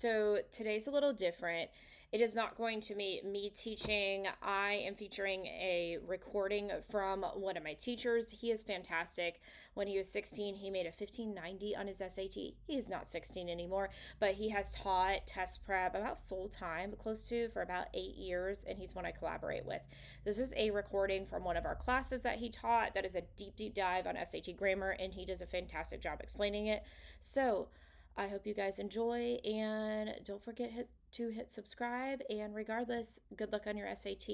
So today's a little different. It is not going to be me teaching. I am featuring a recording from one of my teachers. He is fantastic. When he was 16, he made a 1590 on his SAT. He is not 16 anymore, but he has taught test prep about full time, close to for about 8 years, and he's one I collaborate with. This is a recording from one of our classes that he taught that is a deep dive on SAT grammar, and he does a fantastic job explaining it. So, I hope you guys enjoy, and don't forget to hit subscribe. And regardless, good luck on your SAT.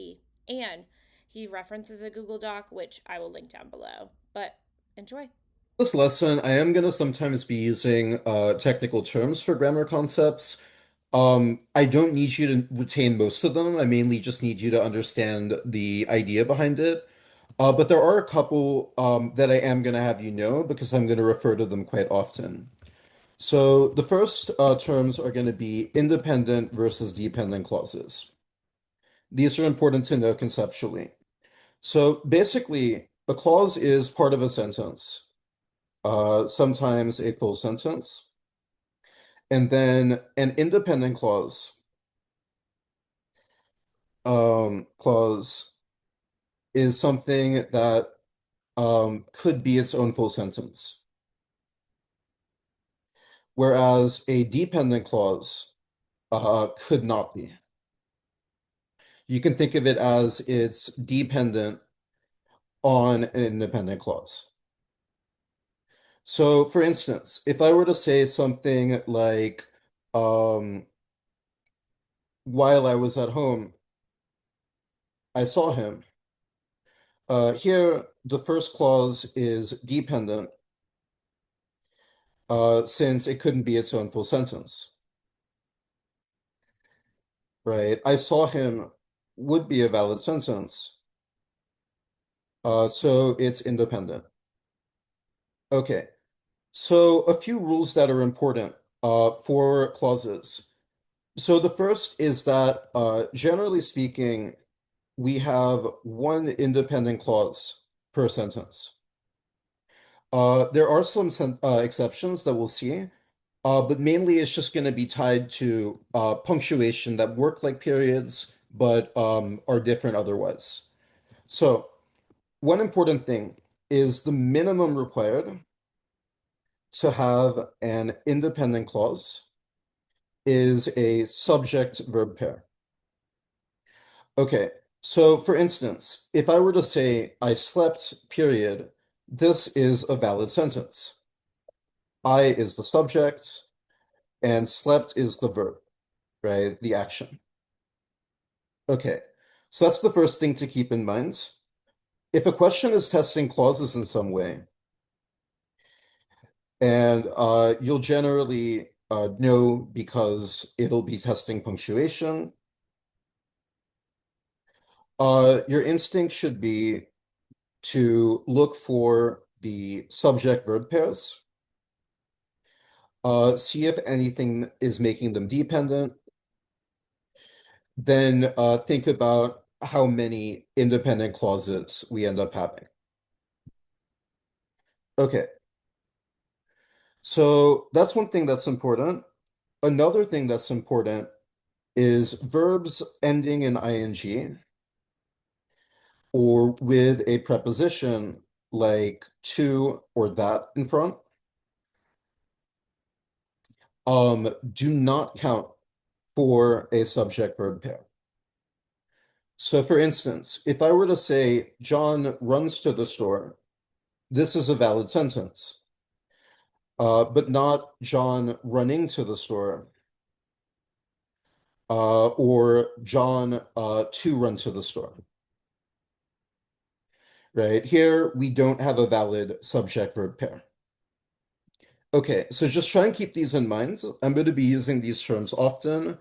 And he references a Google Doc, which I will link down below. But enjoy. This lesson, I am going to sometimes be using technical terms for grammar concepts. I don't need you to retain most of them. I mainly just need you to understand the idea behind it. But there are a couple that I am going to have you know because I'm going to refer to them quite often. So the first terms are going to be independent versus dependent clauses. These are important to know conceptually. So basically, a clause is part of a sentence, sometimes a full sentence. And then an independent clause is something that could be its own full sentence. Whereas a dependent clause could not be. You can think of it as it's dependent on an independent clause. So, for instance, if I were to say something like, um, while I was at home, I saw him. Here, the first clause is dependent since it couldn't be its own full sentence, right? I saw him would be a valid sentence, so it's independent. Okay, so a few rules that are important for clauses. So the first is that, generally speaking, we have one independent clause per sentence. There are some exceptions that we'll see, but mainly it's just going to be tied to punctuation that work like periods, but are different otherwise. So, one important thing is the minimum required to have an independent clause is a subject-verb pair. Okay, so for instance, if I were to say I slept, period, this is a valid sentence. I is the subject and slept is the verb, right? The action. Okay, so that's the first thing to keep in mind. If a question is testing clauses in some way, and you'll generally know because it'll be testing punctuation, your instinct should be to look for the subject-verb pairs, see if anything is making them dependent, then think about how many independent clauses we end up having. Okay, so that's one thing that's important. Another thing that's important is verbs ending in ing or with a preposition like to or that in front, do not count for a subject-verb pair. So for instance, if I were to say John runs to the store, this is a valid sentence, but not John running to the store or John to run to the store. Right here, we don't have a valid subject-verb pair. Okay, so just try and keep these in mind. I'm going to be using these terms often.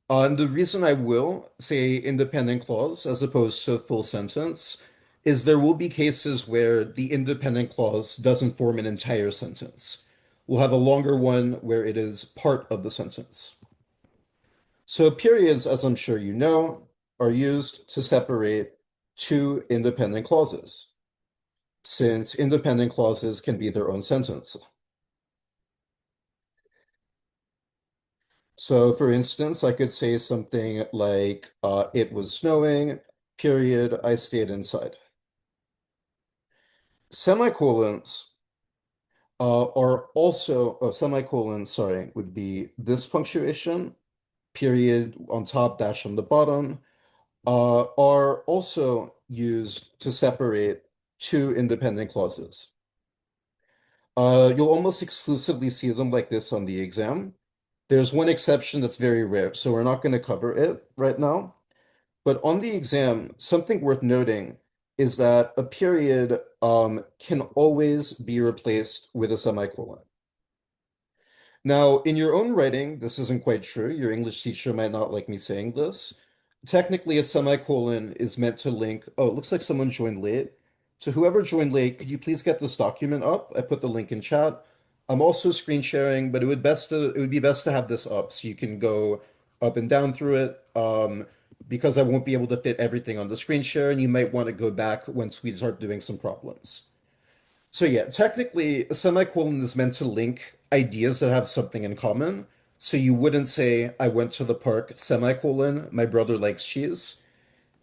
And the reason I will say independent clause as opposed to full sentence is there will be cases where the independent clause doesn't form an entire sentence. We'll have a longer one where it is part of the sentence. So periods, as I'm sure you know, are used to separate two independent clauses, since independent clauses can be their own sentence. So, for instance, I could say something like, it was snowing, period, I stayed inside. Semicolons are also, semicolons, sorry, would be this punctuation, period on top, dash on the bottom, are also used to separate two independent clauses. You'll almost exclusively see them like this on the exam. There's one exception that's very rare, so we're not going to cover it right now. But on the exam, something worth noting is that a period can always be replaced with a semicolon. Now, in your own writing, this isn't quite true. Your English teacher might not like me saying this. Technically, a semicolon is meant to link. Oh, it looks like someone joined late. So whoever joined late, could you please get this document up? I put the link in chat. I'm also screen sharing, but it would be best to have this up so you can go up and down through it. Because I won't be able to fit everything on the screen share, and you might want to go back once we start doing some problems. So yeah, technically, a semicolon is meant to link ideas that have something in common. So you wouldn't say, I went to the park, semicolon, my brother likes cheese.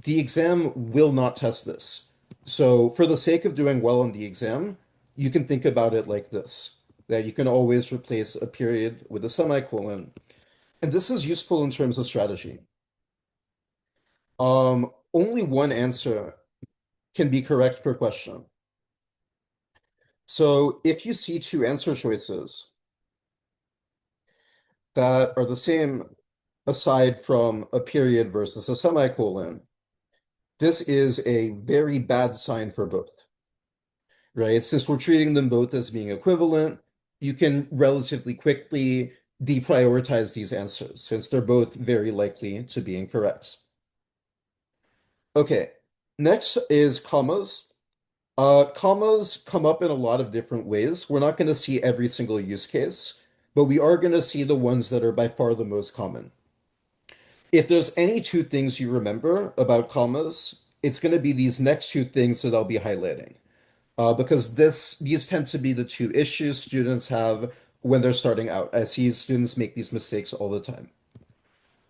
The exam will not test this. So for the sake of doing well on the exam, you can think about it like this, that you can always replace a period with a semicolon. And this is useful in terms of strategy. Only one answer can be correct per question. So if you see two answer choices that are the same aside from a period versus a semicolon, this is a very bad sign for both, right? Since we're treating them both as being equivalent, you can relatively quickly deprioritize these answers since they're both very likely to be incorrect. Okay, next is commas. Commas come up in a lot of different ways. We're not going to see every single use case, but we are going to see the ones that are by far the most common. If there's any two things you remember about commas, it's going to be these next two things that I'll be highlighting. Because these tend to be the two issues students have when they're starting out. I see students make these mistakes all the time.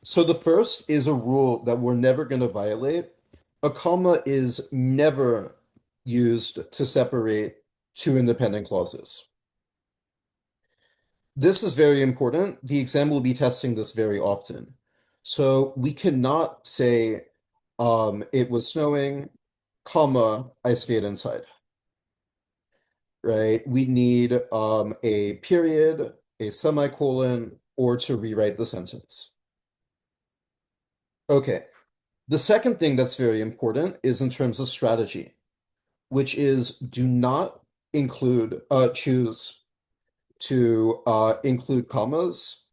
So the first is a rule that we're never going to violate. A comma is never used to separate two independent clauses. This is very important. The exam will be testing this very often. So we cannot say, it was snowing, comma, I stayed inside, right? We need a period, a semicolon, or to rewrite the sentence. Okay. The second thing that's very important is in terms of strategy, which is do not choose to include commas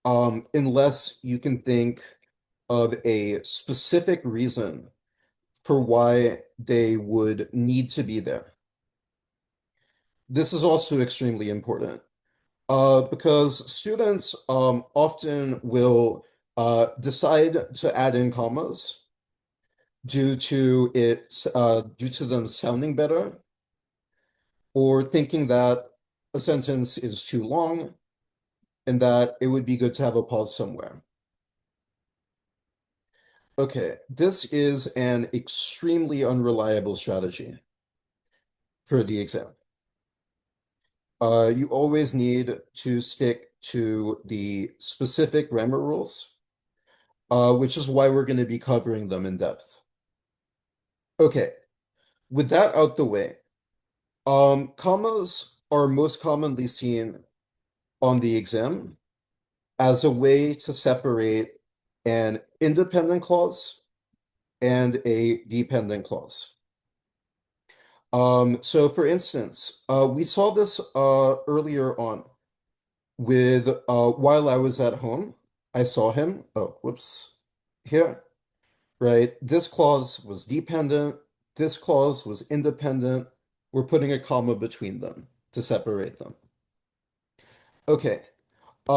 unless you can think of a specific reason for why they would need to be there. This is also extremely important because students often will decide to add in commas due to them sounding better or thinking that a sentence is too long and that it would be good to have a pause somewhere. Okay, this is an extremely unreliable strategy for the exam. You always need to stick to the specific grammar rules, which is why we're going to be covering them in depth. Okay, with that out the way, commas are most commonly seen on the exam as a way to separate an independent clause and a dependent clause. So for instance, we saw this earlier on with while I was at home, I saw him. Oh, whoops. Here, right? This clause was dependent. This clause was independent. We're putting a comma between them to separate them. Okay. There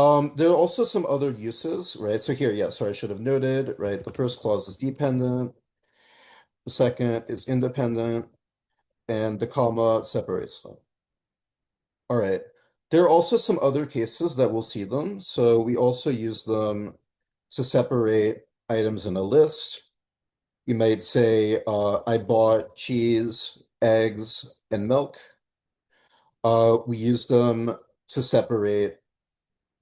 are also some other uses, right? So here, yeah, sorry, I should have noted, right? The first clause is dependent, the second is independent, and the comma separates them. All right. There are also some other cases that we'll see them. So we also use them to separate items in a list. You might say, I bought cheese, eggs, and milk. We use them to separate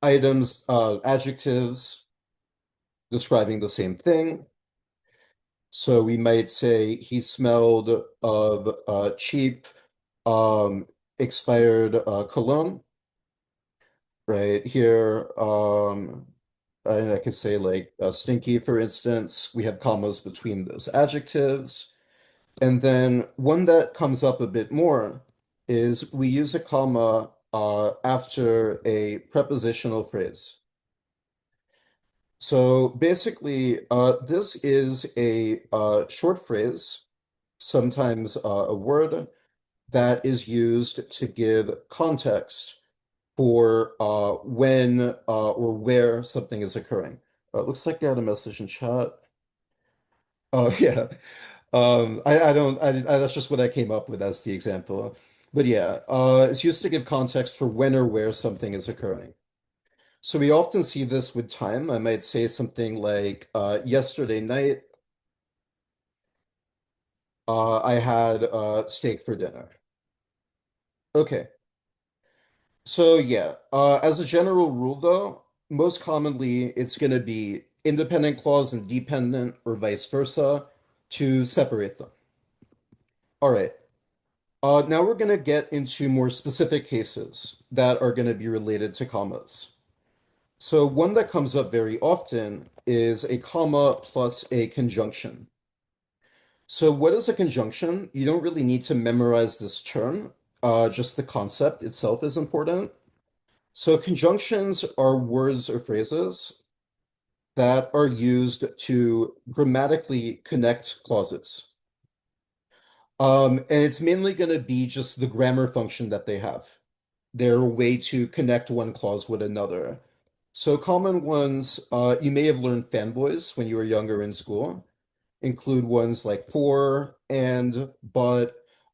items, adjectives describing the same thing. So we might say he smelled of cheap, um, expired cologne, right? Here, and I could say like stinky, for instance. We have commas between those adjectives. And then one that comes up a bit more is we use a comma after a prepositional phrase. So basically, this is a short phrase, sometimes a word that is used to give context for when or where something is occurring. It looks like I had a message in chat. Oh yeah. I don't that's just what I came up with as the example. But yeah, it's used to give context for when or where something is occurring. So we often see this with time. I might say something like, yesterday night, I had steak for dinner. Okay. So yeah, as a general rule though, most commonly it's going to be independent clause and dependent or vice versa to separate them. All right. Now we're going to get into more specific cases that are going to be related to commas. So one that comes up very often is a comma plus a conjunction. So what is a conjunction? You don't really need to memorize this term. Just the concept itself is important. So conjunctions are words or phrases that are used to grammatically connect clauses. And it's mainly going to be just the grammar function that they have. They're a way to connect one clause with another. So common ones, you may have learned fanboys when you were younger in school, include ones like for, and,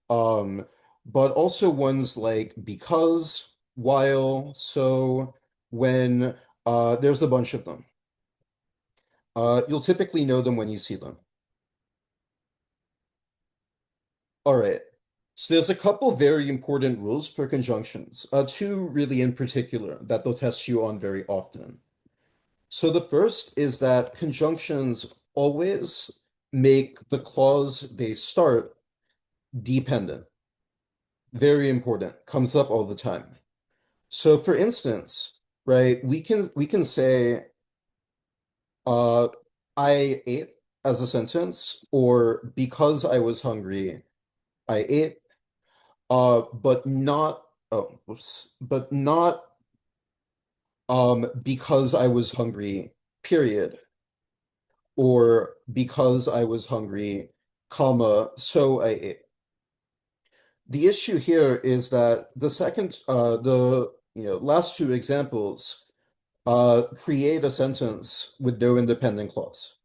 um, but also ones like because, while, so, when, there's a bunch of them. You'll typically know them when you see them. All right. So there's a couple very important rules for conjunctions, two really in particular that they'll test you on very often. So the first is that conjunctions always make the clause they start dependent. Very important. Comes up all the time. So for instance, right, we can say uh I ate as a sentence, or because I was hungry, I ate, but not but not because I was hungry, period, or because I was hungry, comma, so I ate. The issue here is that the last two examples create a sentence with no independent clause,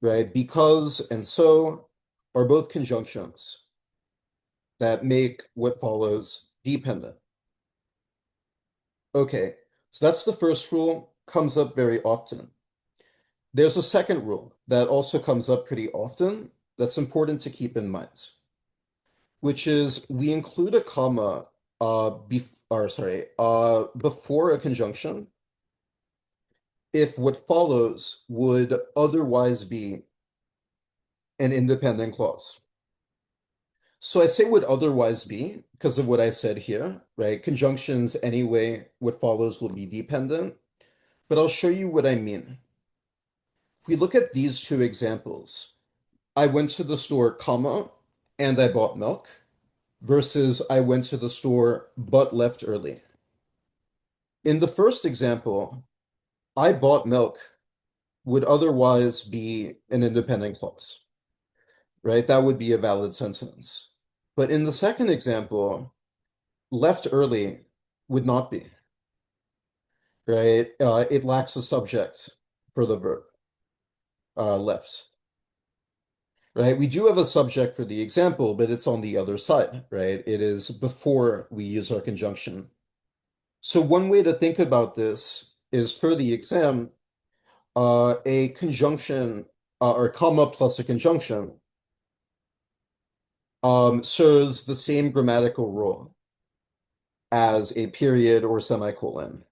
right? Because and so are both conjunctions that make what follows dependent. Okay, so that's the first rule, comes up very often. There's a second rule that also comes up pretty often that's important to keep in mind, which is we include a comma before a conjunction if what follows would otherwise be an independent clause. So I say would otherwise be because of what I said here, right? Conjunctions anyway, what follows will be dependent, but I'll show you what I mean. If we look at these two examples, I went to the store, comma, and I bought milk, versus I went to the store but left early. In the first example, I bought milk would otherwise be an independent clause, right? That would be a valid sentence. But in the second example, left early would not be, right? It lacks a subject for the verb left. right? We do have a subject for the example, but it's on the other side, right? It is before we use our conjunction. So one way to think about this is for the exam, a conjunction or comma plus a conjunction serves the same grammatical role as a period or semicolon.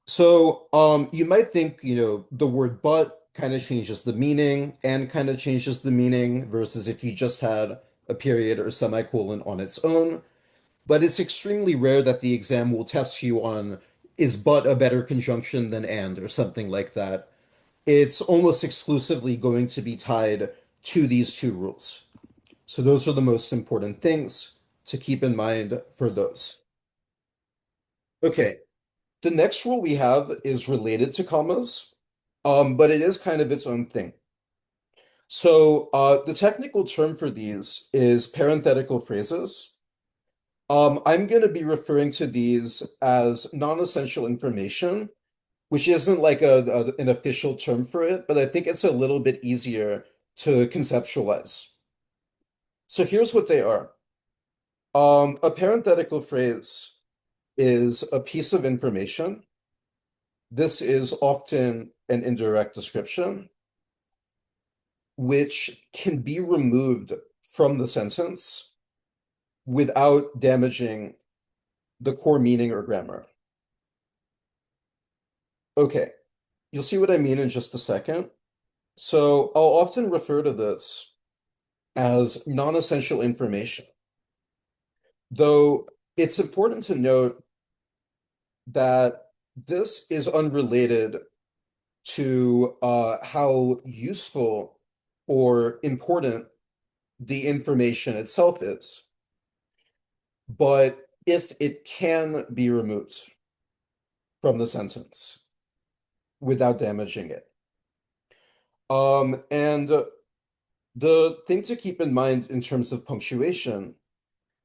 So you might think, the word but kind of changes the meaning and kind of changes the meaning versus if you just had a period or semicolon on its own. But it's extremely rare that the exam will test you on is but a better conjunction than and or something like that. It's almost exclusively going to be tied to these two rules. So those are the most important things to keep in mind for those. Okay, the next rule we have is related to commas, but it is kind of its own thing. So the technical term for these is parenthetical phrases. I'm going to be referring to these as non-essential information, which isn't like an official term for it, but I think it's a little bit easier to conceptualize. So here's what they are. A parenthetical phrase is a piece of information. This is often an indirect description, which can be removed from the sentence without damaging the core meaning or grammar. Okay, you'll see what I mean in just a second. So I'll often refer to this as non-essential information, though it's important to note that this is unrelated to how useful or important the information itself is, but if it can be removed from the sentence without damaging it. And the thing to keep in mind in terms of punctuation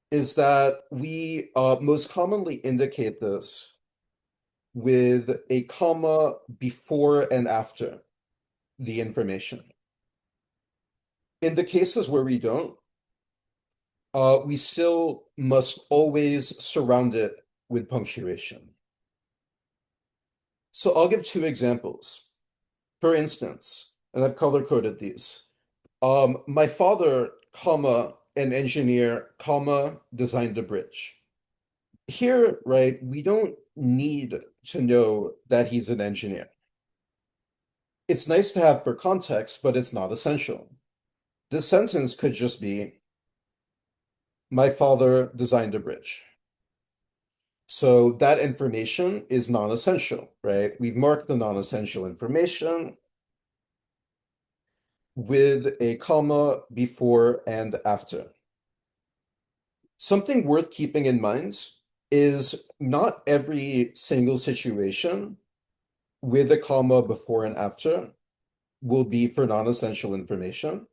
is that we most commonly indicate this with a comma before and after the information. In the cases where we don't, we still must always surround it with punctuation. So I'll give two examples. For instance, and I've color coded these. My father, comma, an engineer, comma, designed a bridge. Here, right, we don't need to know that he's an engineer. It's nice to have for context, but it's not essential. This sentence could just be, my father designed a bridge. So that information is non-essential, right? We've marked the non-essential information with a comma before and after. Something worth keeping in mind is not every single situation with a comma before and after will be for non-essential information.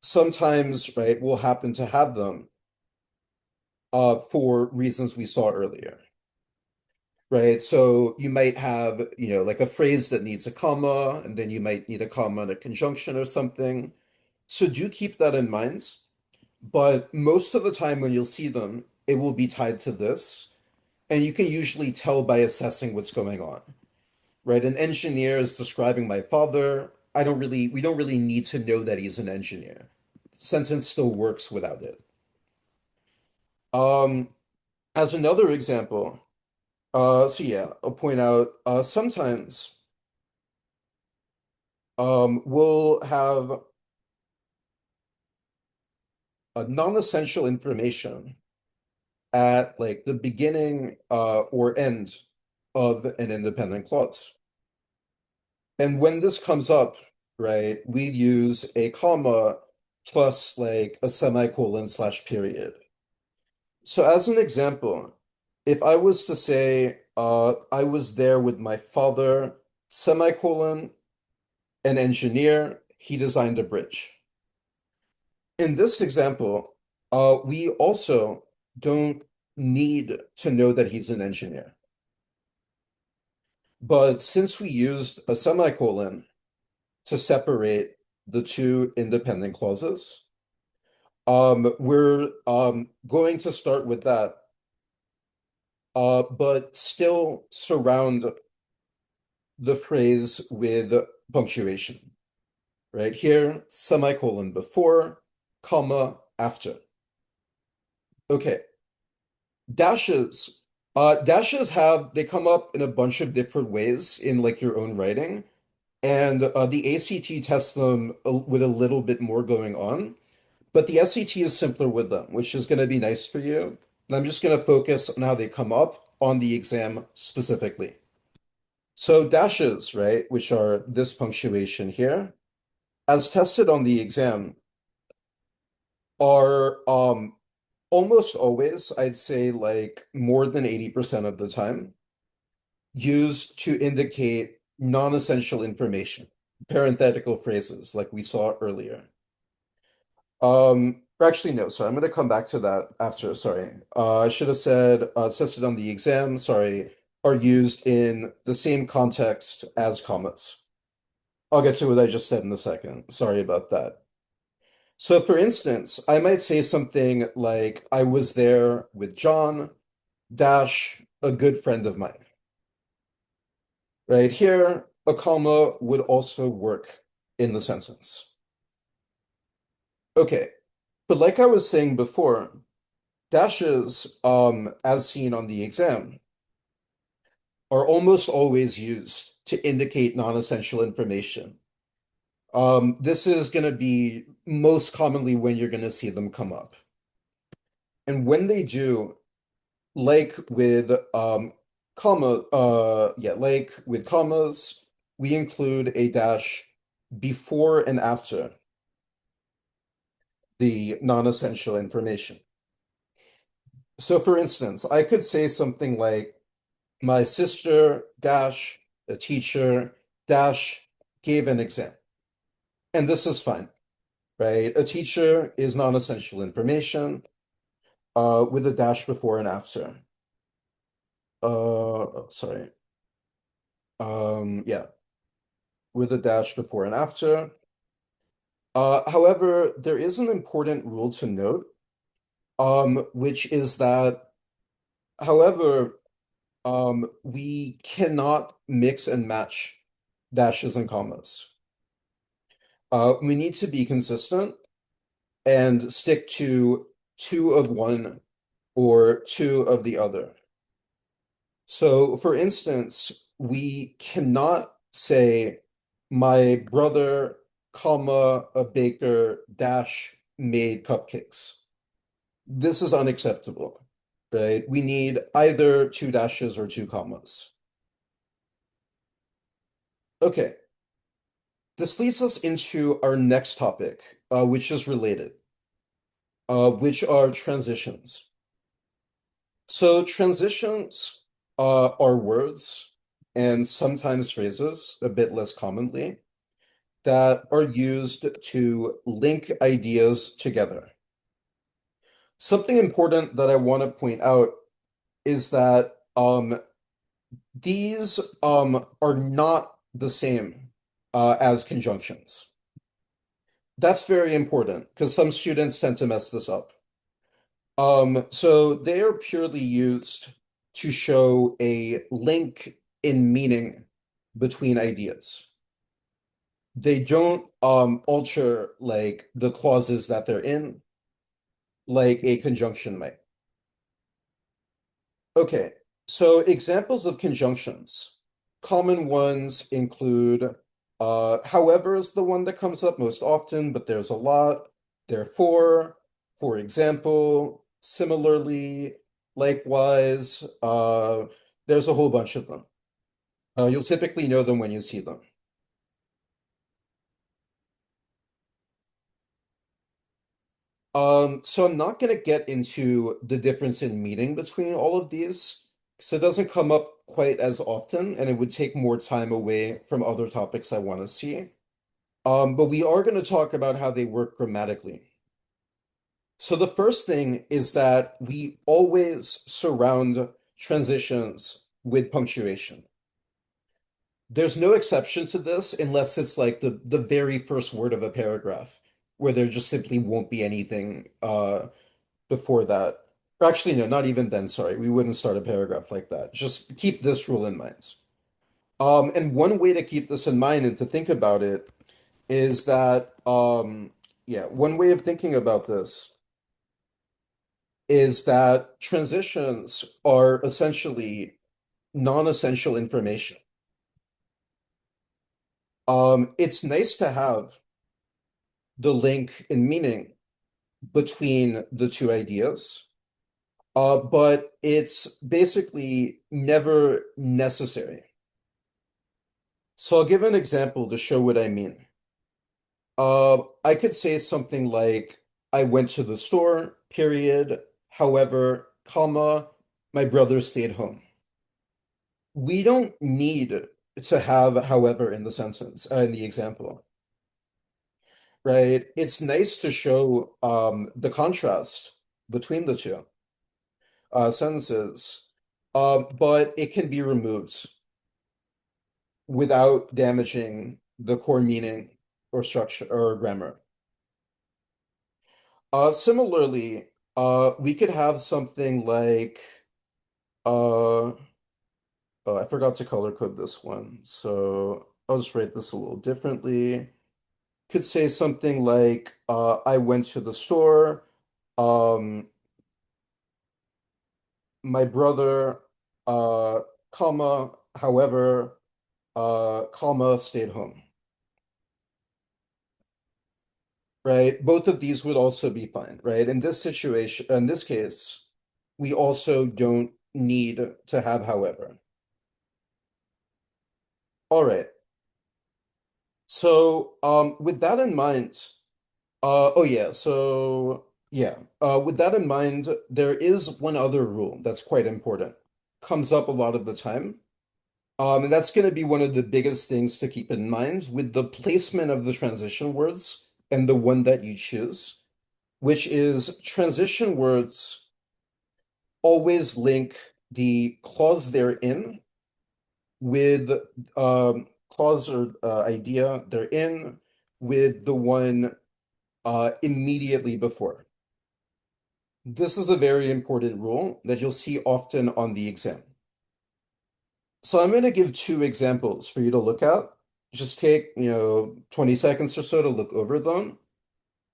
Sometimes, right, we'll happen to have them for reasons we saw earlier, right? So you might have, like a phrase that needs a comma, and then you might need a comma and a conjunction or something. So do keep that in mind. But most of the time when you'll see them, it will be tied to this. And you can usually tell by assessing what's going on, right? An engineer is describing my father. We don't really need to know that he's an engineer. The sentence still works without it. Um, as another example, so yeah, I'll point out, sometimes we'll have a non-essential information at like the beginning or end of an independent clause. And when this comes up, right, we use a comma plus like a semicolon slash period. So as an example, if I was to say, I was there with my father, semicolon, an engineer, he designed a bridge. In this example, we also don't need to know that he's an engineer. But since we used a semicolon to separate the two independent clauses, we're going to start with that, but still surround the phrase with punctuation. Right here, semicolon before, comma after. Okay, dashes. Dashes they come up in a bunch of different ways in like your own writing, and the ACT tests them with a little bit more going on. But the SAT is simpler with them, which is going to be nice for you. And I'm just going to focus on how they come up on the exam specifically. So dashes, right, which are this punctuation here, as tested on the exam, are almost always, I'd say like more than 80% of the time, used to indicate non-essential information, parenthetical phrases like we saw earlier. Actually, no, sorry, I'm going to come back to that after. Sorry. I should have said tested on the exam, sorry, are used in the same context as commas. I'll get to what I just said in a second. Sorry about that. So, for instance, I might say something like, I was there with John, dash, a good friend of mine. Right here, a comma would also work in the sentence. Okay, but like I was saying before, dashes, as seen on the exam, are almost always used to indicate non-essential information. This is going to be most commonly when you're going to see them come up. And when they do, like with like with commas, we include a dash before and after the non-essential information. So for instance, I could say something like, my sister dash a teacher dash gave an exam. And this is fine, right? A teacher is non-essential information with a dash before and after. Sorry. Yeah, with a dash before and after. However, there is an important rule to note, which is that, however, we cannot mix and match dashes and commas. We need to be consistent and stick to two of one or two of the other. So, for instance, we cannot say my brother, comma, a baker, dash, made cupcakes. This is unacceptable, right? We need either two dashes or two commas. Okay, this leads us into our next topic, which is related, which are transitions. So transitions are words and sometimes phrases, a bit less commonly, that are used to link ideas together. Something important that I want to point out is that these are not the same as conjunctions. That's very important because some students tend to mess this up. So they are purely used to show a link in meaning between ideas. They don't alter like the clauses that they're in, like a conjunction might. Okay, so examples of conjunctions. Common ones include however is the one that comes up most often, but there's a lot. Therefore, for example, similarly, likewise, there's a whole bunch of them. You'll typically know them when you see them. So I'm not going to get into the difference in meaning between all of these, because it doesn't come up quite as often, and it would take more time away from other topics I want to see. But we are going to talk about how they work grammatically. So the first thing is that we always surround transitions with punctuation. There's no exception to this unless it's like the very first word of a paragraph, where there just simply won't be anything before that. Or actually, no, not even then, sorry. We wouldn't start a paragraph like that. Just keep this rule in mind. And one way to keep this in mind and to think about it is that yeah, one way of thinking about this is that transitions are essentially non-essential information. It's nice to have the link in meaning between the two ideas, but it's basically never necessary. So I'll give an example to show what I mean. I could say something like, I went to the store, period. However, comma, my brother stayed home. We don't need to have however in the sentence, in the example, right? It's nice to show the contrast between the two sentences, but it can be removed without damaging the core meaning or structure or grammar. Similarly, we could have something like, uh, oh, I forgot to color code this one, so I'll just write this a little differently. Could say something like, I went to the store, um, my brother, uh, comma, however, comma, stayed home, right? Both of these would also be fine, right? In this situation, in this case, we also don't need to have however. All right. So, with that in mind, oh yeah, so yeah, with that in mind, there is one other rule that's quite important. Comes up a lot of the time. And that's going to be one of the biggest things to keep in mind with the placement of the transition words and the one that you choose, which is transition words always link the clause they're in with clause or idea they're in with the one immediately before. This is a very important rule that you'll see often on the exam. So I'm going to give two examples for you to look at. Just take, 20 seconds or so to look over them.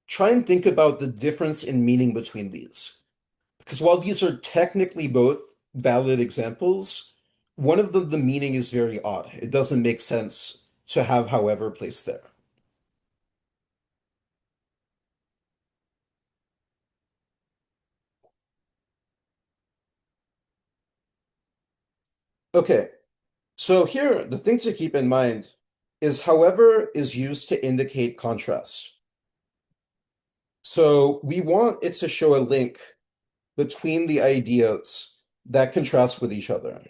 Try and think about the difference in meaning between these. Because while these are technically both valid examples, one of them, the meaning is very odd. It doesn't make sense to have however placed there. Okay, so here, the thing to keep in mind is however is used to indicate contrast. So we want it to show a link between the ideas that contrast with each other.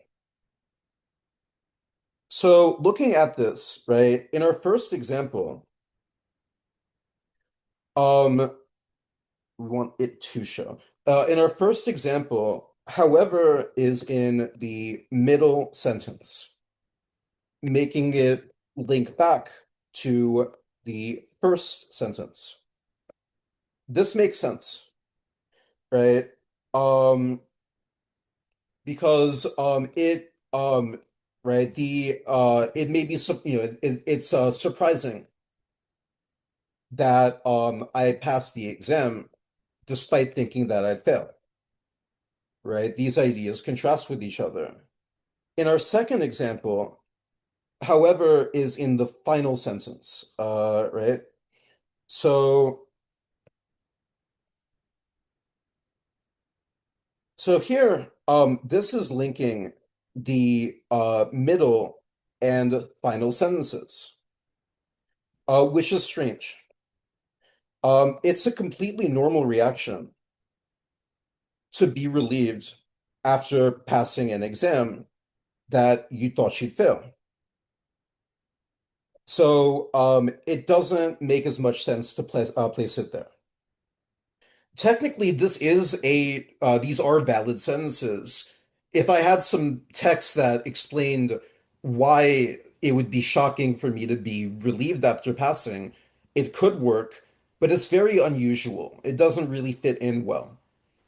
So looking at this, right, in our first example, um, we want it to show. In our first example, however, is in the middle sentence, making it link back to the first sentence. This makes sense, right? Um, because it right the it may be it's surprising that I passed the exam despite thinking that I'd fail, right? These ideas contrast with each other. In our second example, however, is in the final sentence, right? So, so here, this is linking the middle and final sentences, which is strange. It's a completely normal reaction to be relieved after passing an exam that you thought you'd fail. So it doesn't make as much sense to place it there. Technically, these are valid sentences. If I had some text that explained why it would be shocking for me to be relieved after passing. It could work, but it's very unusual. It doesn't really fit in well.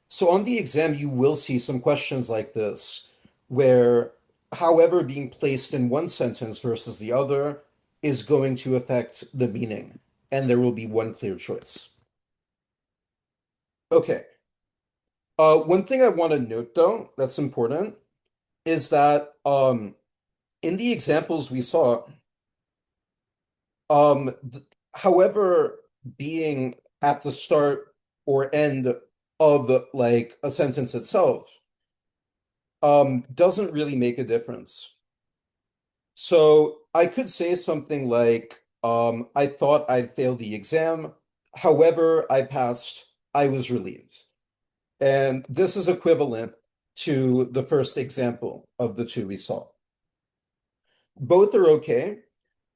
So on the exam, you will see some questions like this, where however being placed in one sentence versus the other is going to affect the meaning, and there will be one clear choice. Okay. One thing I want to note though, that's important, is that in the examples we saw, th however being at the start or end of like a sentence itself, doesn't really make a difference. So I could say something like, I thought I'd failed the exam. However, I passed. I was relieved. And this is equivalent to the first example of the two we saw. Both are okay.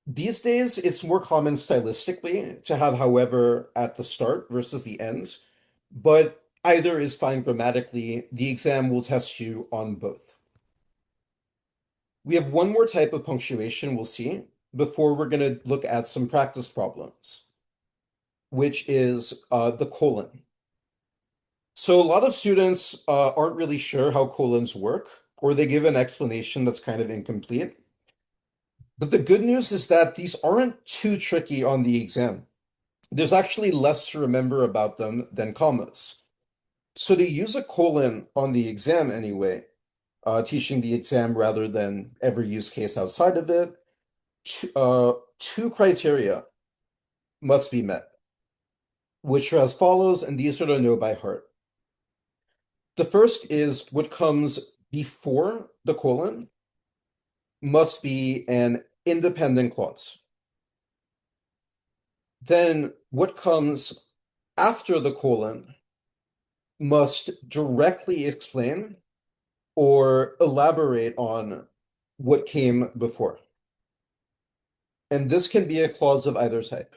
These days, it's more common stylistically to have however at the start versus the end, but either is fine grammatically. The exam will test you on both. We have one more type of punctuation we'll see before we're going to look at some practice problems, which is the colon. So a lot of students aren't really sure how colons work, or they give an explanation that's kind of incomplete. But the good news is that these aren't too tricky on the exam. There's actually less to remember about them than commas. So to use a colon on the exam anyway, teaching the exam rather than every use case outside of it, two criteria must be met, which are as follows, and these are to know by heart. The first is what comes before the colon must be an independent clause. Then what comes after the colon must directly explain or elaborate on what came before. And this can be a clause of either type.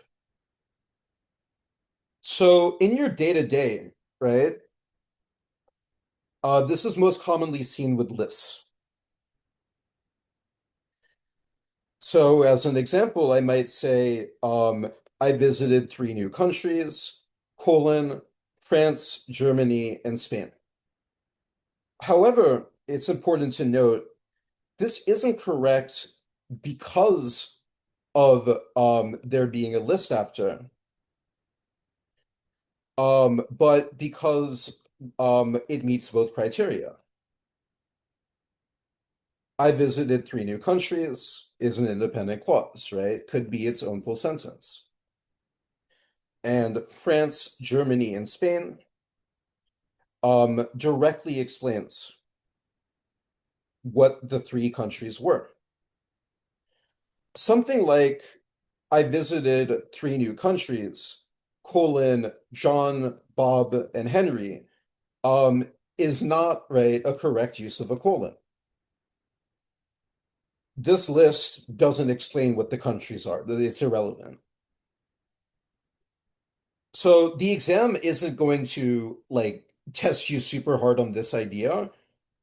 So in your day-to-day, right, this is most commonly seen with lists. So as an example, I might say, I visited three new countries, colon, France, Germany, and Spain. However, it's important to note this isn't correct because of there being a list after, but because it meets both criteria. I visited three new countries is an independent clause, right? Could be its own full sentence. And France, Germany, and Spain directly explains what the three countries were. Something like I visited three new countries, colon, John, Bob, and Henry, is not, right, a correct use of a colon. This list doesn't explain what the countries are. It's irrelevant. So the exam isn't going to like test you super hard on this idea,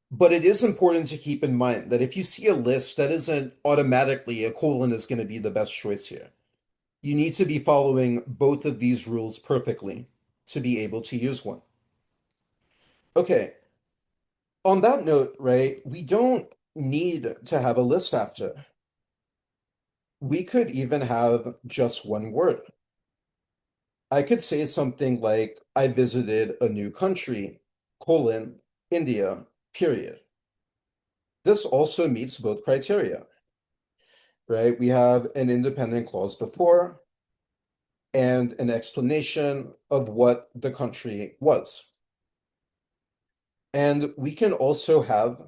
but it is important to keep in mind that if you see a list, that isn't automatically a colon is going to be the best choice here. You need to be following both of these rules perfectly to be able to use one. Okay, on that note, right, we don't need to have a list after. We could even have just one word. I could say something like, I visited a new country, colon, India, period. This also meets both criteria, right? We have an independent clause before and an explanation of what the country was. And we can also have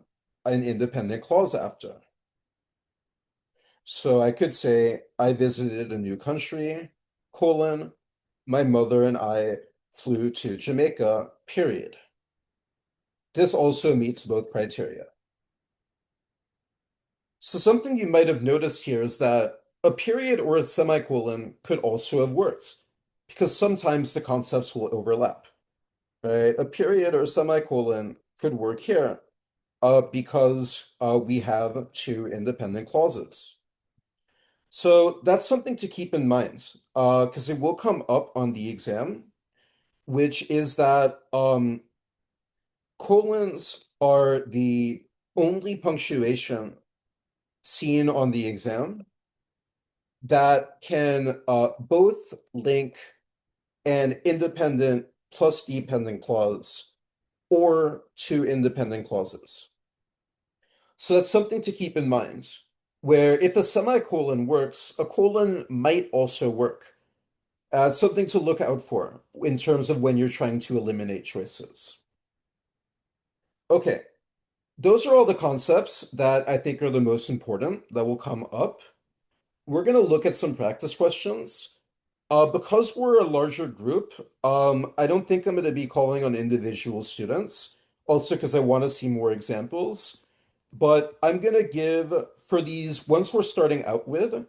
an independent clause after. So I could say, I visited a new country, colon, my mother and I flew to Jamaica, period. This also meets both criteria. So something you might have noticed here is that a period or a semicolon could also have worked, because sometimes the concepts will overlap, right? A period or a semicolon could work here, because we have two independent clauses. So that's something to keep in mind, because it will come up on the exam, which is that colons are the only punctuation seen on the exam that can both link an independent plus dependent clause or two independent clauses. So that's something to keep in mind, where if a semicolon works, a colon might also work. Something to look out for in terms of when you're trying to eliminate choices. Okay, those are all the concepts that I think are the most important that will come up. We're going to look at some practice questions. Because we're a larger group, I don't think I'm going to be calling on individual students, also because I want to see more examples. But I'm going to give, for these ones we're starting out with,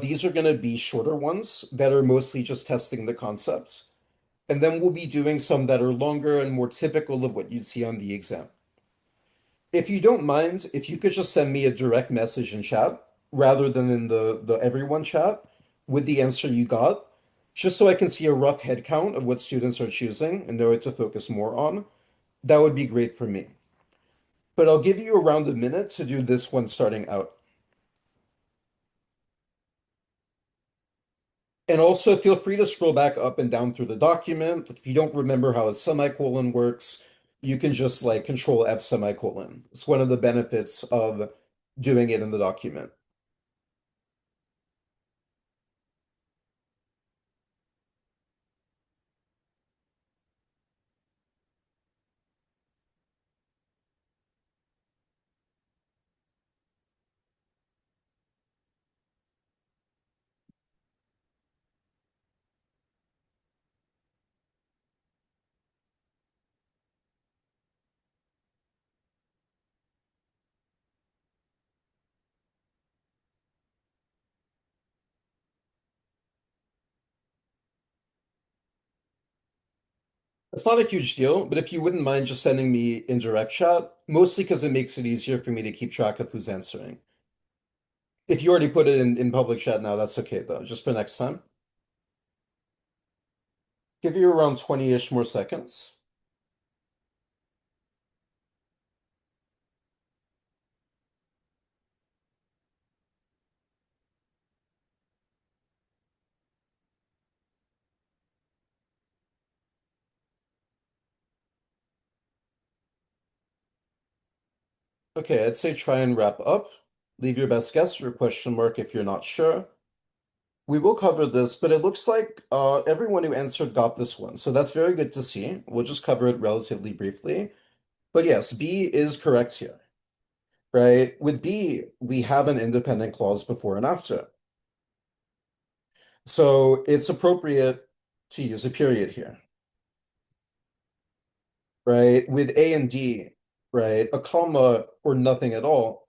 these are going to be shorter ones that are mostly just testing the concepts. And then we'll be doing some that are longer and more typical of what you'd see on the exam. If you don't mind, if you could just send me a direct message in chat rather than in the everyone chat with the answer you got, just so I can see a rough head count of what students are choosing and know what to focus more on, that would be great for me. But I'll give you around a minute to do this one starting out. And also feel free to scroll back up and down through the document. If you don't remember how a semicolon works, you can just like control F semicolon. It's one of the benefits of doing it in the document. It's not a huge deal, but if you wouldn't mind just sending me in direct chat, mostly because it makes it easier for me to keep track of who's answering. If you already put it in public chat now, that's okay though, just for next time. Give you around 20-ish more seconds. Okay, I'd say try and wrap up. Leave your best guess or question mark if you're not sure. We will cover this, but it looks like everyone who answered got this one, so that's very good to see. We'll just cover it relatively briefly. But yes, B is correct here, right? With B, we have an independent clause before and after. So it's appropriate to use a period here, right? With A and D, right, a comma or nothing at all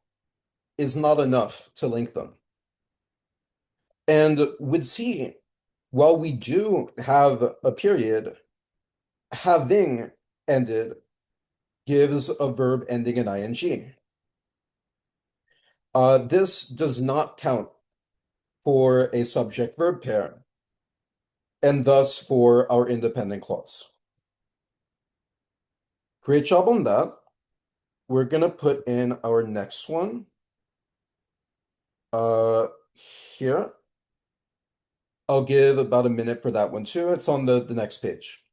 is not enough to link them. And with C, while we do have a period, having ended gives a verb ending in ing. This does not count for a subject-verb pair, and thus for our independent clause. Great job on that. We're gonna put in our next one. Uh, Here. I'll give about a minute for that one too. It's on the next page.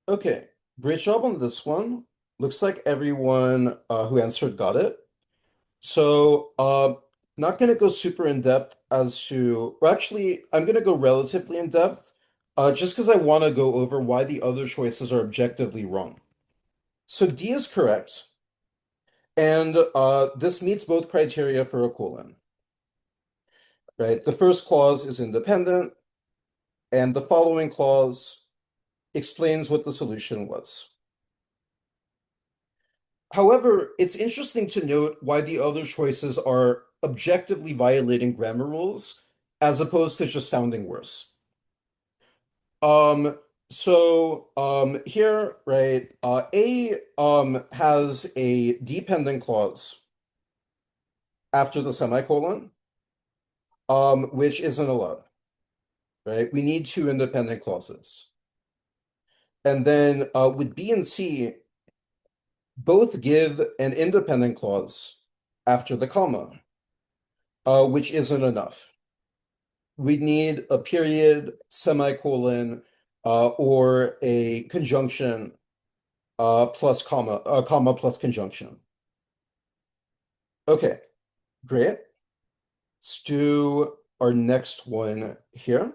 Okay, great job on this one. Looks like everyone who answered got it. So, not going to go super in depth as to, or actually, I'm going to go relatively in depth, just because I want to go over why the other choices are objectively wrong. So D is correct, and this meets both criteria for a colon, right? The first clause is independent, and the following clause explains what the solution was. However, it's interesting to note why the other choices are objectively violating grammar rules as opposed to just sounding worse. Um, here, right, A has a dependent clause after the semicolon, which isn't allowed, right? We need two independent clauses. And then with B and C, both give an independent clause after the comma, which isn't enough. We need a period, semicolon, or a conjunction plus comma plus conjunction. Okay, great. Let's do our next one here.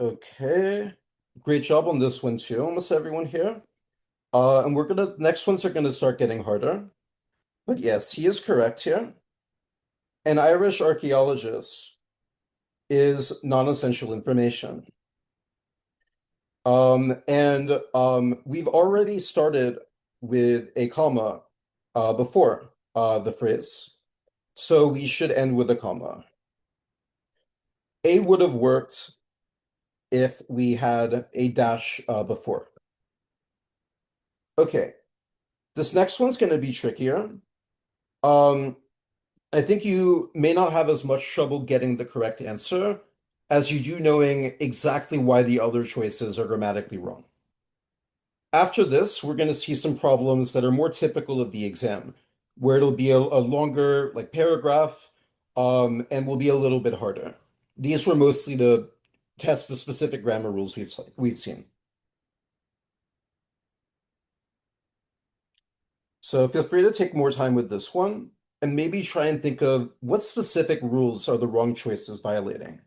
Okay, great job on this one too, almost everyone here. And next ones are gonna start getting harder. But yes, he is correct here. An Irish archaeologist is non-essential information. And we've already started with a comma before the phrase. So we should end with a comma. A would have worked if we had a dash before. Okay, this next one's going to be trickier. Um, I think you may not have as much trouble getting the correct answer as you do knowing exactly why the other choices are grammatically wrong. After this, we're going to see some problems that are more typical of the exam, where it'll be a longer like paragraph, and will be a little bit harder. These were mostly to test the specific grammar rules we've seen. So feel free to take more time with this one, and maybe try and think of what specific rules are the wrong choices violating.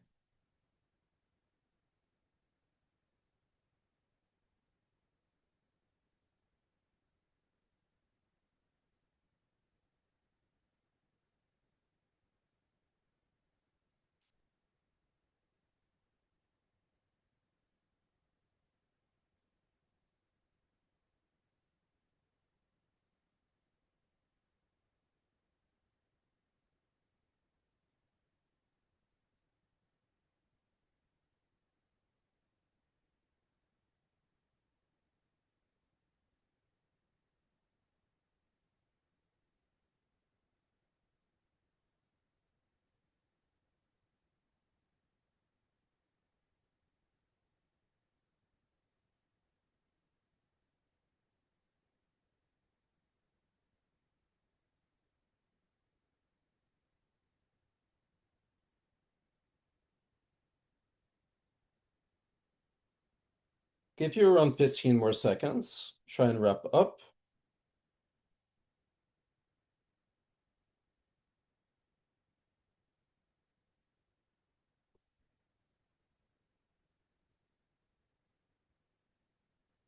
Give you around 15 more seconds. Try and wrap up.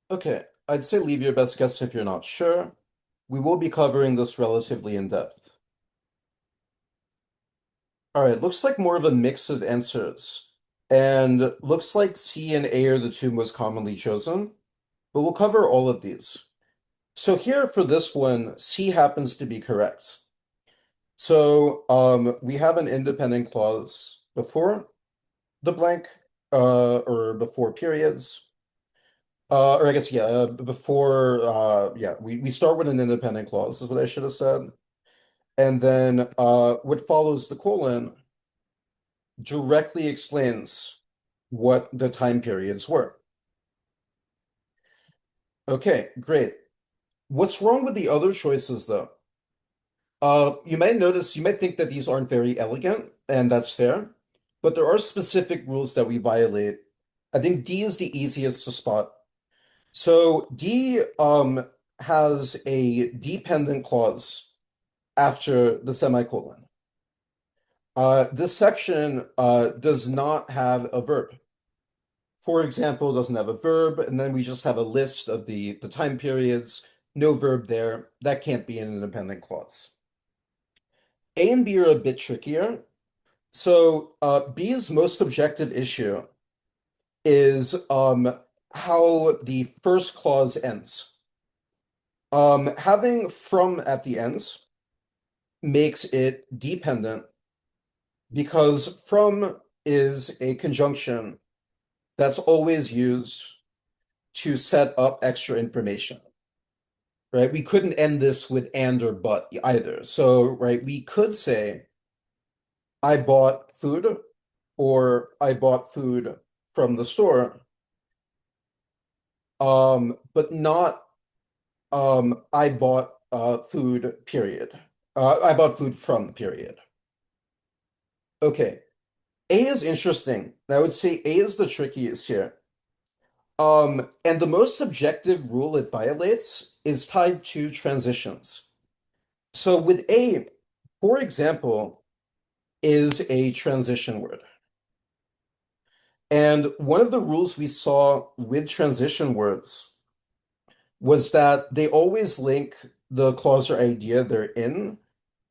Okay, I'd say leave your best guess if you're not sure. We will be covering this relatively in depth. All right, looks like more of a mix of answers. And looks like C and A are the two most commonly chosen. but we'll cover all of these. So here for this one, C happens to be correct. So we have an independent clause before the blank, or before periods. Or I guess, yeah, before, yeah, we start with an independent clause, is what I should have said. And then what follows the colon directly explains what the time periods were. Okay, great. What's wrong with the other choices, though? You might notice, you might think that these aren't very elegant, and that's fair, but there are specific rules that we violate. I think D is the easiest to spot. So D has a dependent clause after the semicolon. This section does not have a verb. For example, doesn't have a verb, and then we just have a list of the time periods, no verb there. That can't be an independent clause. A and B are a bit trickier. So B's most objective issue is how the first clause ends. Having from at the ends makes it dependent because from is a conjunction that's always used to set up extra information, right? We couldn't end this with and or but either. So, right, we could say, I bought food or I bought food from the store, but not I bought food, period. I bought food from, period. Okay. A is interesting. I would say A is the trickiest here. And the most objective rule it violates is tied to transitions. So with A, for example, is a transition word. And one of the rules we saw with transition words was that they always link the clause or idea they're in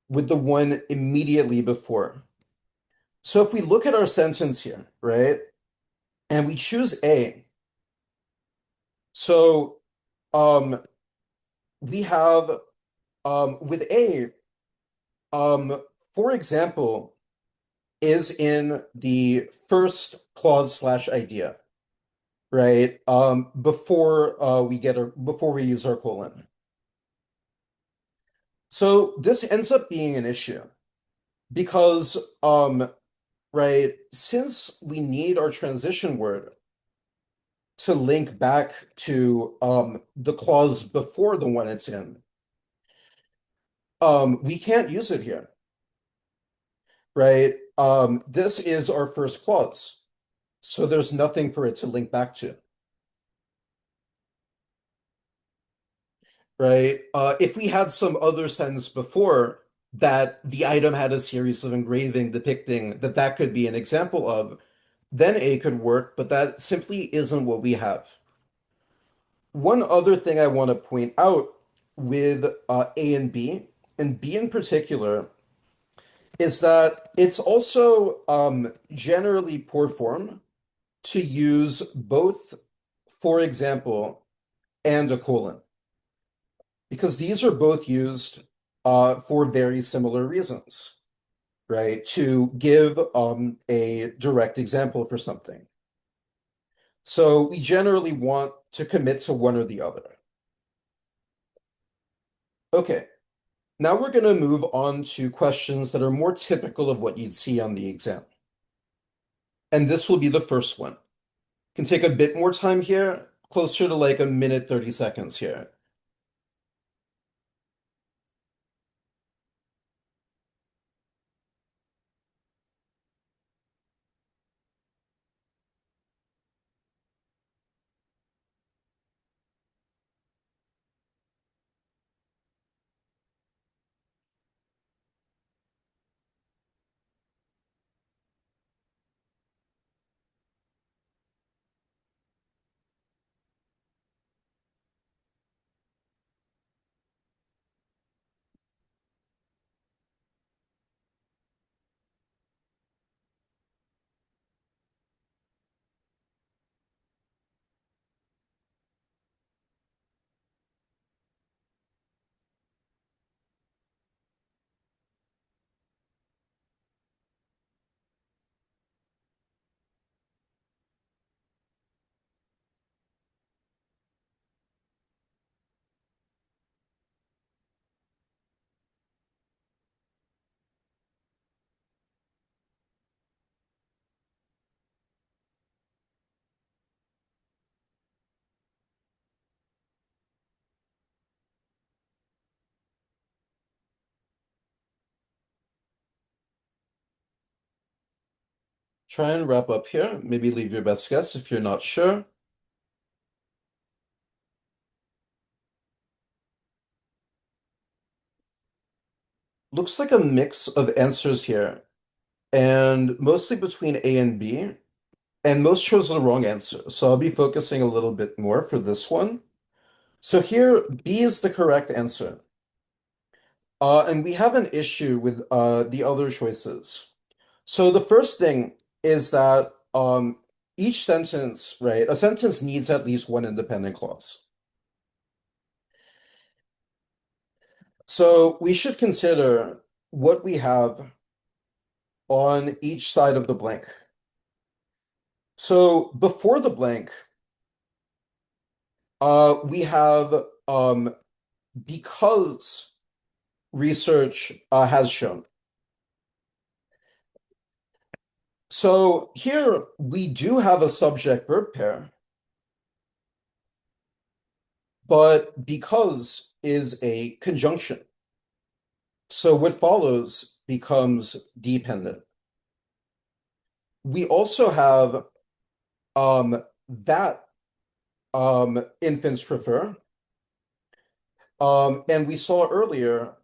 with the one immediately before. So if we look at our sentence here, right, and we choose A, so um, we have with A, for example, is in the first clause slash idea, right? Before before we use our colon. So this ends up being an issue because right, since we need our transition word to link back to the clause before the one it's in, we can't use it here, right? This is our first clause, so there's nothing for it to link back to, right? If we had some other sentence before that the item had a series of engraving depicting that that could be an example of, then A could work, but that simply isn't what we have. One other thing I want to point out with A and B in particular, is that it's also generally poor form to use both, for example, and a colon, because these are both used for very similar reasons, right? To give a direct example for something. So we generally want to commit to one or the other. Okay, now we're going to move on to questions that are more typical of what you'd see on the exam. And this will be the first one. Can take a bit more time here, closer to like a minute 30 seconds here. try and wrap up here. Maybe leave your best guess if you're not sure. Looks like a mix of answers here, and mostly between A and B, and most chose the wrong answer. So I'll be focusing a little bit more for this one. So here, B is the correct answer. And we have an issue with the other choices. So the first thing is that each sentence, right, a sentence needs at least one independent clause. So we should consider what we have on each side of the blank. So before the blank, we have because research has shown. So here we do have a subject-verb pair, but because is a conjunction. So what follows becomes dependent. We also have that infants prefer. And we saw earlier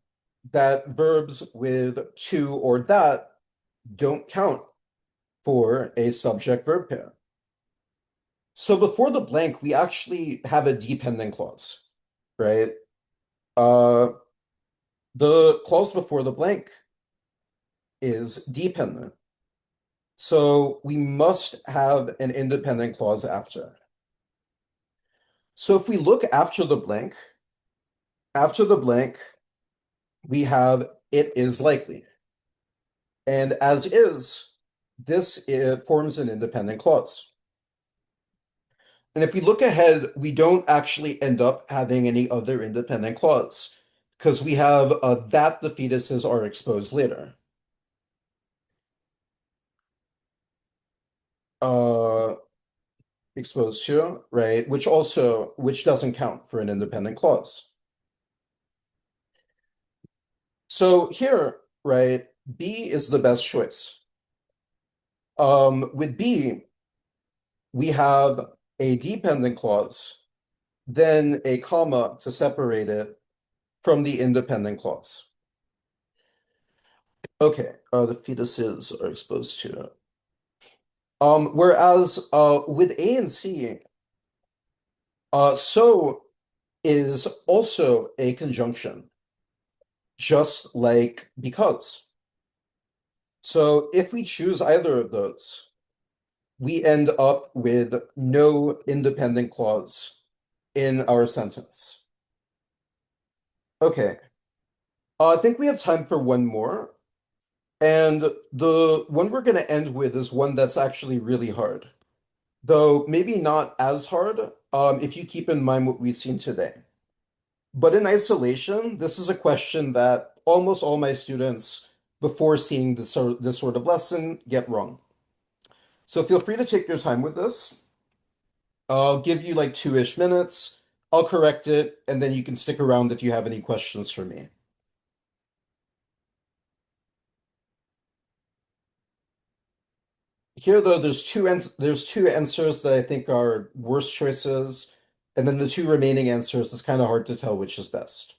that verbs with to or that don't count for a subject-verb pair. So before the blank, we actually have a dependent clause, right? Uh, the clause before the blank is dependent. So we must have an independent clause after. So if we look after the blank, we have it is likely. And as is, this forms an independent clause. And if we look ahead, we don't actually end up having any other independent clause because we have that the fetuses are exposed later. Uh, exposed to, right? Which doesn't count for an independent clause. So here, right, B is the best choice. With B, we have a dependent clause, then a comma to separate it from the independent clause. Okay, the fetuses are exposed to. Whereas with A and C, so is also a conjunction, just like because. So if we choose either of those, we end up with no independent clause in our sentence. Okay, I think we have time for one more. And the one we're going to end with is one that's actually really hard, though maybe not as hard if you keep in mind what we've seen today. But in isolation, this is a question that almost all my students, before seeing this sort of lesson, get wrong. So feel free to take your time with this. I'll give you like 2-ish minutes. I'll correct it, and then you can stick around if you have any questions for me. Here, though, there's two answers that I think are worst choices, and then the two remaining answers, it's kind of hard to tell which is best.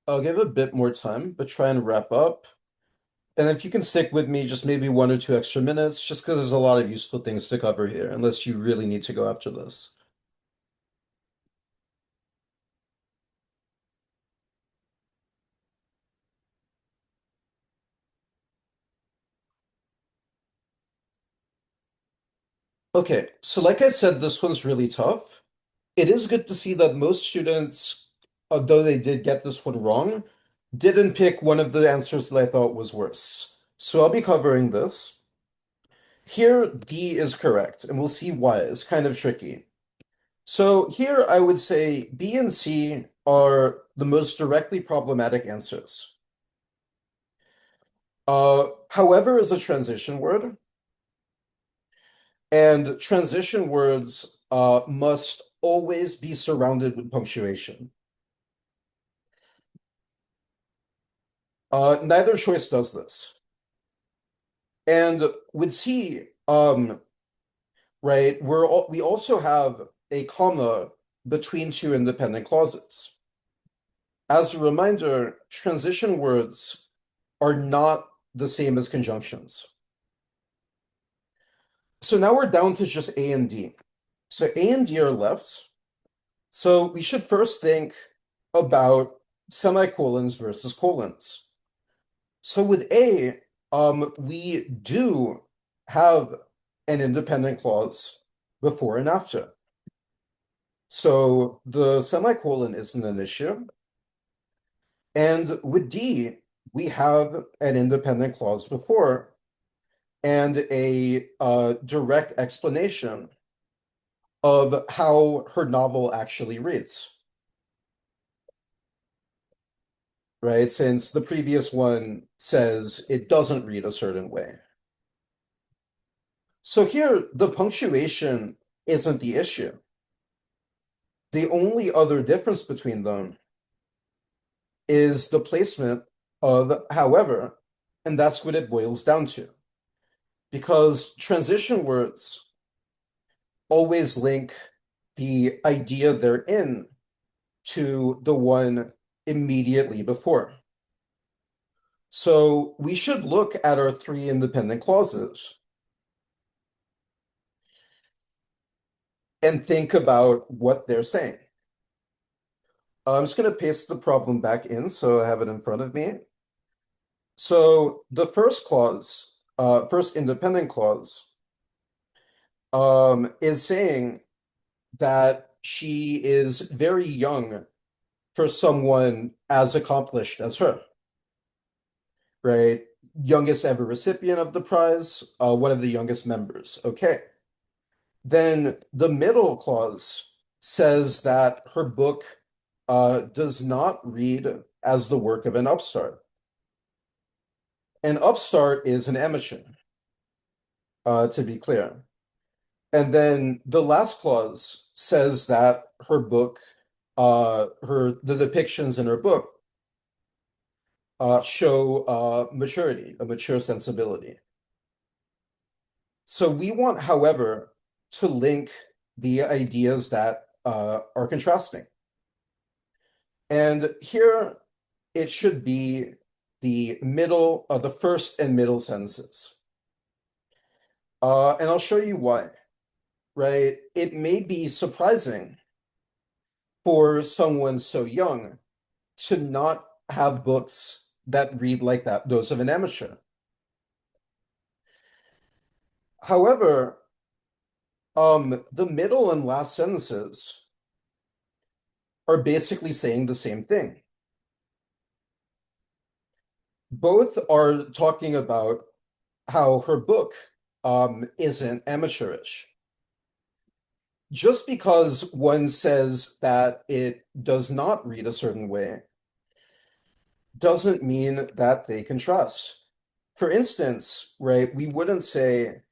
I'll give a bit more time, but try and wrap up. And if you can stick with me, just maybe 1 or 2 extra minutes, just because there's a lot of useful things to cover here, unless you really need to go after this. Okay, so like I said, this one's really tough. It is good to see that most students, although they did get this one wrong, didn't pick one of the answers that I thought was worse. So I'll be covering this. Here, D is correct, and we'll see why. It's kind of tricky. So here I would say B and C are the most directly problematic answers. However is a transition word, and transition words must always be surrounded with punctuation. Neither choice does this. And with C, right, we also have a comma between two independent clauses. As a reminder, transition words are not the same as conjunctions. So now we're down to just A and D. So A and D are left. So we should first think about semicolons versus colons. So with A, we do have an independent clause before and after. So the semicolon isn't an issue. And with D, we have an independent clause before and a direct explanation of how her novel actually reads, right? Since the previous one says it doesn't read a certain way. So here, the punctuation isn't the issue. The only other difference between them is the placement of however, and that's what it boils down to. Because transition words always link the idea they're in to the one immediately before. So we should look at our three independent clauses and think about what they're saying. I'm just going to paste the problem back in so I have it in front of me. So the first clause, first independent clause, is saying that she is very young for someone as accomplished as her, right? Youngest ever recipient of the prize, one of the youngest members. Okay. Then the middle clause says that her book does not read as the work of an upstart. An upstart is an amateur, to be clear. And then the last clause says that her book, the depictions in her book show maturity, a mature sensibility. So we want, however, to link the ideas that are contrasting. And here it should be the middle of the first and middle sentences. And I'll show you why, right? It may be surprising for someone so young to not have books that read like that, those of an amateur. However, the middle and last sentences are basically saying the same thing. Both are talking about how her book isn't amateurish. Just because one says that it does not read a certain way doesn't mean that they can trust. For instance, right, we wouldn't say,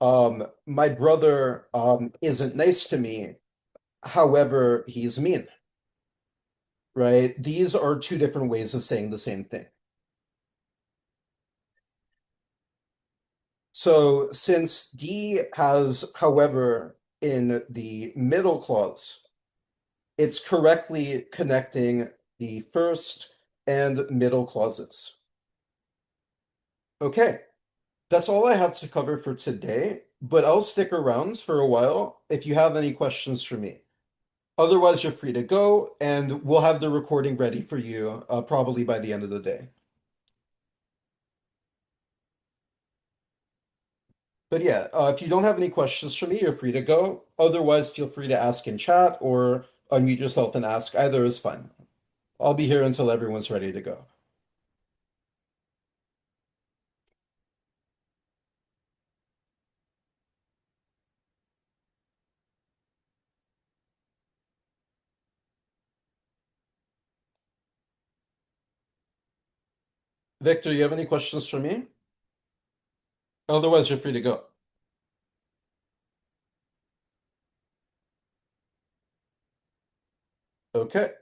my brother isn't nice to me, however, he's mean, right? These are two different ways of saying the same thing. So since D has, however, in the middle clause, it's correctly connecting the first and middle clauses. Okay, that's all I have to cover for today, but I'll stick around for a while if you have any questions for me. Otherwise, you're free to go, and we'll have the recording ready for you probably by the end of the day. But yeah, if you don't have any questions for me, you're free to go. Otherwise, feel free to ask in chat or unmute yourself and ask. Either is fine. I'll be here until everyone's ready to go. Victor, you have any questions for me? Otherwise, you're free to go. Okay.